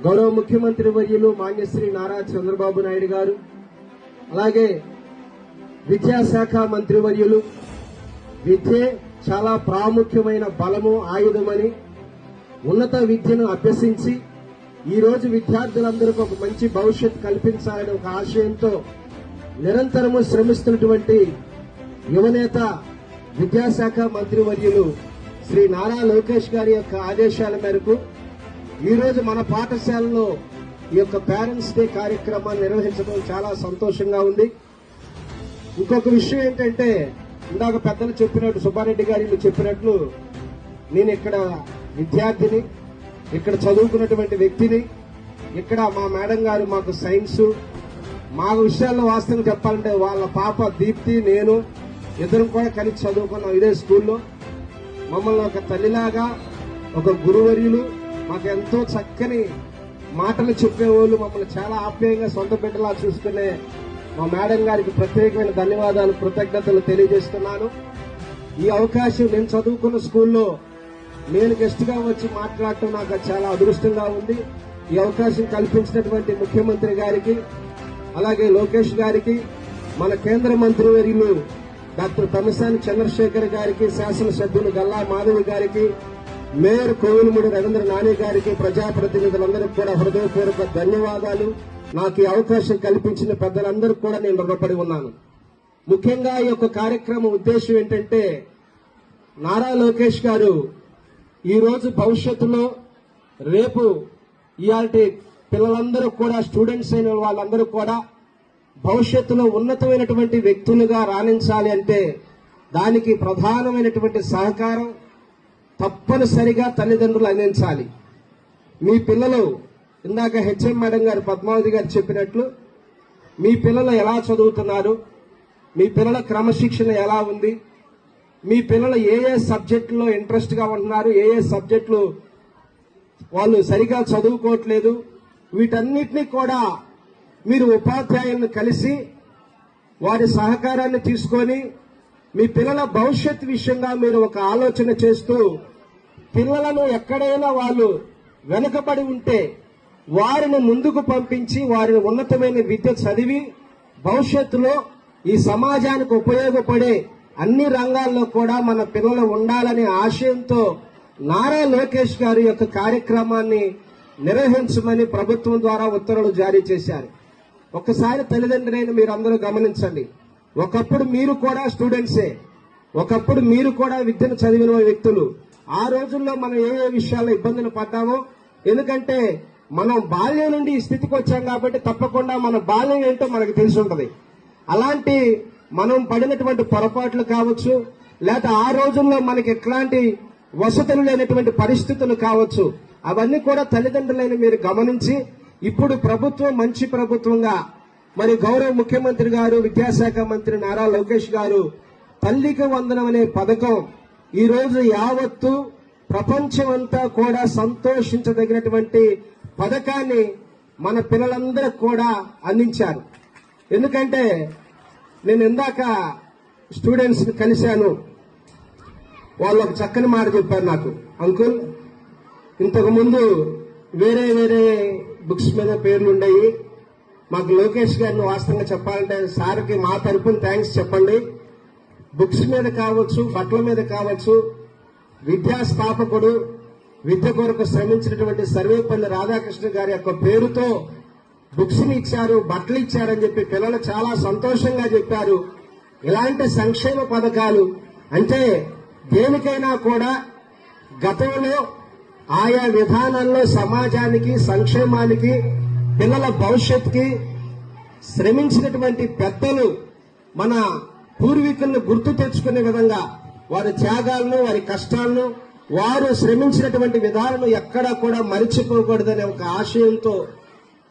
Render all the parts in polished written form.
గౌరవ ముఖ్యమంత్రి వర్యులు మాన్యశ్రీ నారా చంద్రబాబు నాయుడు గారు, అలాగే విద్యాశాఖ మంత్రి వర్యులు విద్యే చాలా ప్రాముఖ్యమైన బలము ఆయుధమని, ఉన్నత విద్యను అభ్యసించి ఈ రోజు విద్యార్థులందరికీ ఒక మంచి భవిష్యత్తు కల్పించాలని ఒక ఆశయంతో నిరంతరము శ్రమిస్తున్నటువంటి యువనేత విద్యాశాఖ మంత్రి వర్యులు శ్రీ నారా లోకేష్ గారి యొక్క ఆదేశాల మేరకు ఈ రోజు మన పాఠశాలలో ఈ యొక్క పేరెంట్స్ డే కార్యక్రమాన్ని నిర్వహించడం చాలా సంతోషంగా ఉంది. ఇంకొక విషయం ఏంటంటే, ఇందాక పెద్దలు చెప్పినట్టు, సుబ్బారెడ్డి గారు చెప్పినట్లు, నేను ఇక్కడ విద్యార్థిని, ఇక్కడ చదువుకున్నటువంటి వ్యక్తిని. ఇక్కడ మా మేడం గారు మాకు సైన్స్, మా విషయాల్లో వాస్తవం చెప్పాలంటే వాళ్ళ పాప దీప్తి, నేను ఇద్దరం కూడా కలిసి చదువుకున్నాం ఇదే స్కూల్లో. మమ్మల్ని ఒక తల్లిలాగా, ఒక గురువర్యులు, మాకు ఎంతో చక్కని మాటలు చెప్పేవాళ్ళు, మమ్మల్ని చాలా ఆప్యాయంగా సొంత బిడ్డలా చూసుకునే మా మేడం గారికి ప్రత్యేకమైన ధన్యవాదాలు, కృతజ్ఞతలు తెలియజేస్తున్నాను. ఈ అవకాశం నేను చదువుకున్న స్కూల్లో నేను గెస్ట్ గా వచ్చి మాట్లాడటం నాకు చాలా అదృష్టంగా ఉంది. ఈ అవకాశం కల్పించినటువంటి ముఖ్యమంత్రి గారికి, అలాగే లోకేష్ గారికి, మన కేంద్ర మంత్రి వర్యులు డాక్టర్ తమిళసాని చంద్రశేఖర్ గారికి, శాసనసభ్యులు గల్లా మాధవి గారికి, మేయర్ కోవిలమూడి రవీంద్ర నాని గారికి, ప్రజాప్రతినిధులందరికీ కూడా హృదయపూర్వక ధన్యవాదాలు. నాకు ఈ అవకాశం కల్పించిన పెద్దలందరికీ కూడా నేను రుణపడి ఉన్నాను. ముఖ్యంగా ఈ యొక్క కార్యక్రమం ఉద్దేశం ఏంటంటే, నారా లోకేష్ గారు ఈ రోజు భవిష్యత్తులో రేపు ఇయాల్టి పిల్లలందరూ కూడా, స్టూడెంట్స్ అయిన వాళ్ళందరూ కూడా భవిష్యత్తులో ఉన్నతమైనటువంటి వ్యక్తులుగా రాణించాలి అంటే దానికి ప్రధానమైనటువంటి సహకారం తప్పనిసరిగా తల్లిదండ్రులు అందించాలి. మీ పిల్లలు, ఇందాక హెచ్ఎం మేడం గారు, పద్మావతి గారు చెప్పినట్లు, మీ పిల్లలు ఎలా చదువుతున్నారు, మీ పిల్లల క్రమశిక్షణ ఎలా ఉంది, మీ పిల్లలు ఏ ఏ సబ్జెక్టులో ఇంట్రెస్ట్ గా ఉంటున్నారు, ఏ ఏ సబ్జెక్టులు వాళ్ళు సరిగా చదువుకోవట్లేదు, వీటన్నిటినీ కూడా మీరు ఉపాధ్యాయులను కలిసి వారి సహకారాన్ని తీసుకొని మీ పిల్లల భవిష్యత్ విషయంగా మీరు ఒక ఆలోచన చేస్తూ, పిల్లలను ఎక్కడైనా వాళ్ళు వెనుకబడి ఉంటే వారిని ముందుకు పంపించి వారిని ఉన్నతమైన విద్య చదివి భవిష్యత్తులో ఈ సమాజానికి ఉపయోగపడే అన్ని రంగాల్లో కూడా మన పిల్లలు ఉండాలనే ఆశయంతో నారా లోకేష్ గారి యొక్క కార్యక్రమాన్ని నిర్వహించమని ప్రభుత్వం ద్వారా ఉత్తర్వులు జారీ చేశారు. ఒక్కసారి తల్లిదండ్రులైన మీరు అందరూ గమనించండి. ఒకప్పుడు మీరు కూడా స్టూడెంట్సే, ఒకప్పుడు మీరు కూడా విద్యను చదివిన వ్యక్తులు. ఆ రోజుల్లో మనం ఏ ఏ విషయాల్లో ఇబ్బందులు పడ్డామో, ఎందుకంటే మనం బాల్యం నుండి ఈ స్థితికి వచ్చాం కాబట్టి తప్పకుండా మన బాల్యం ఏంటో మనకు తెలిసి ఉంటది. అలాంటి మనం పడినటువంటి పొరపాట్లు కావచ్చు, లేదా ఆ రోజుల్లో మనకి ఎట్లాంటి వసతులు లేనటువంటి పరిస్థితులు కావచ్చు, అవన్నీ కూడా తల్లిదండ్రులైన మీరు గమనించి, ఇప్పుడు ప్రభుత్వం మంచి ప్రభుత్వంగా, మరి గౌరవ ముఖ్యమంత్రి గారు, విద్యాశాఖ మంత్రి నారా లోకేష్ గారు తల్లికి వందనం అనే పథకం ఈ రోజు యావత్తు ప్రపంచమంతా కూడా సంతోషించదగినటువంటి పథకాన్ని మన పిల్లలందరికీ కూడా అందించారు. ఎందుకంటే నేను ఇందాక స్టూడెంట్స్ ని కలిశాను, వాళ్ళు ఒక చక్కని మాట చెప్పారు నాకు. అంకుల్, ఇంతకు ముందు వేరే వేరే బుక్స్ మీద పేర్లు ఉండేవి, మాకు లోకేష్ గారిని వాస్తవంగా చెప్పాలంటే సార్కి మా తరఫున థ్యాంక్స్ చెప్పండి. బుక్స్ మీద కావచ్చు, బట్టల మీద కావచ్చు, విద్యా స్థాపకుడు, విద్య కొరకు శ్రమించినటువంటి సర్వేపల్లి రాధాకృష్ణ గారి యొక్క పేరుతో బుక్స్ ని ఇచ్చారు, బట్టలు ఇచ్చారని చెప్పి పిల్లలు చాలా సంతోషంగా చెప్పారు. ఇలాంటి సంక్షేమ పథకాలు అంటే దేనికైనా కూడా గతంలో ఆయా విధానాల్లో సమాజానికి, సంక్షేమానికి, పిల్లల భవిష్యత్తుకి శ్రమించినటువంటి పెద్దలు మన పూర్వీకులను గుర్తు తెచ్చుకునే విధంగా వారి త్యాగాలను, వారి కష్టాలను, వారు శ్రమించినటువంటి విధాలను ఎక్కడా కూడా మరిచిపోకూడదనే ఒక ఆశయంతో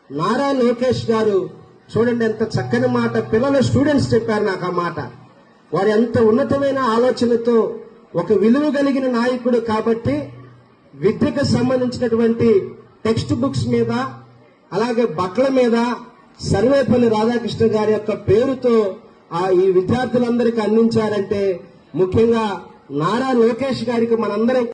నారా లోకేష్ గారు, చూడండి ఎంత చక్కని మాట, పిల్లల స్టూడెంట్స్ చెప్పారు నాకు ఆ మాట. వారు ఎంత ఉన్నతమైన ఆలోచనతో, ఒక విలువ కలిగిన నాయకుడు కాబట్టి విద్యకు సంబంధించినటువంటి టెక్స్ట్ బుక్స్ మీద, అలాగే బట్టల మీద సర్వేపల్లి రాధాకృష్ణ గారి యొక్క పేరుతో ఈ విద్యార్థులందరికీ అందించారంటే ముఖ్యంగా నారా లోకేష్ గారికి మనందరం